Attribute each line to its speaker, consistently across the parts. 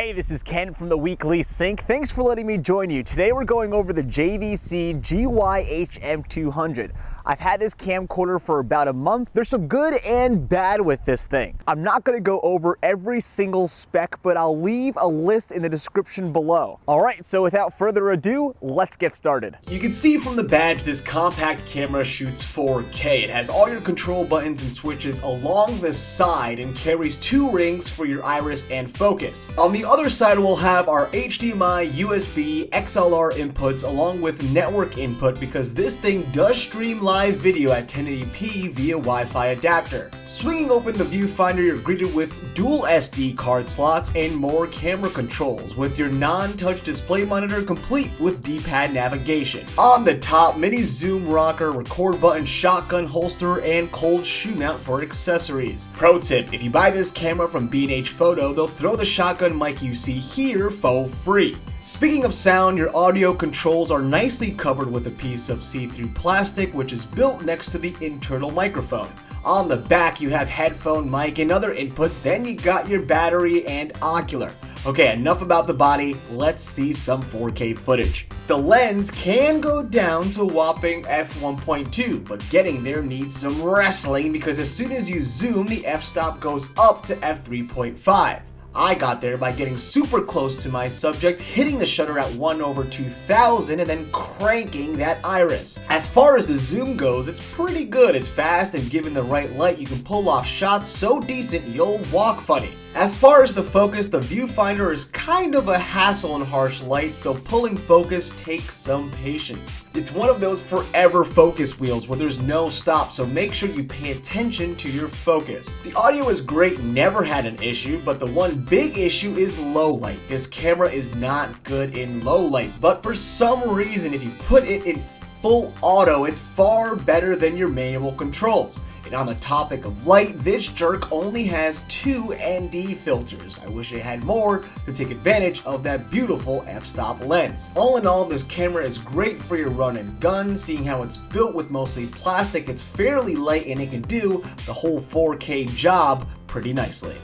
Speaker 1: Hey, this is Ken from the Weekly Sync. Thanks for letting me join you. Today we're going over the JVC GYHM200. I've had this camcorder for about a month. There's some good and bad with this thing. I'm not going to go over every single spec, but I'll leave a list in the description below. Alright, so without further ado, let's get started. You can see from the badge this compact camera shoots 4K. It has all your control buttons and switches along the side and carries 2 rings for your iris and focus. On the other side we'll have our HDMI, USB, XLR inputs along with network input because this thing does stream live video at 1080p via Wi-Fi adapter. Swinging open the viewfinder, you're greeted with dual SD card slots and more camera controls with your non-touch display monitor complete with D-pad navigation. On the top, mini zoom rocker, record button, shotgun holster, and cold shoe mount for accessories. Pro tip, if you buy this camera from B&H Photo, they'll throw the shotgun mic you see here for free. Speaking of sound, your audio controls are nicely covered with a piece of see-through plastic which is built next to the internal microphone. On the back you have headphone, mic, and other inputs, then you got your battery and ocular. Okay, enough about the body, let's see some 4K footage. The lens can go down to a whopping f1.2, but getting there needs some wrestling because as soon as you zoom, the f-stop goes up to f3.5. I got there by getting super close to my subject, hitting the shutter at 1/2000 and then cranking that iris. As far as the zoom goes, it's pretty good. It's fast and given the right light you can pull off shots so decent you'll walk funny. As far as the focus, the viewfinder is kind of a hassle in harsh light, so pulling focus takes some patience. It's one of those forever focus wheels where there's no stop, so make sure you pay attention to your focus. The audio is great, never had an issue, but the one big issue is low light. This camera is not good in low light, but for some reason if you put it in full auto, it's far better than your manual controls. And on the topic of light, this jerk only has 2 ND filters. I wish it had more to take advantage of that beautiful f-stop lens. All in all, this camera is great for your run and gun. Seeing how it's built with mostly plastic, it's fairly light and it can do the whole 4K job pretty nicely.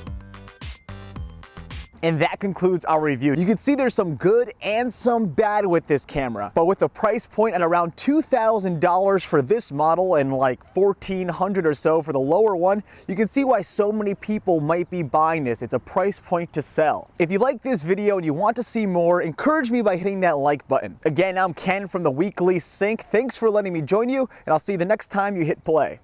Speaker 1: And that concludes our review. You can see there's some good and some bad with this camera, but with a price point at around $2,000 for this model and like $1,400 or so for the lower one, you can see why so many people might be buying this. It's a price point to sell. If you like this video and you want to see more, encourage me by hitting that like button. Again, I'm Ken from the Weekly Sync. Thanks for letting me join you, and I'll see you the next time you hit play.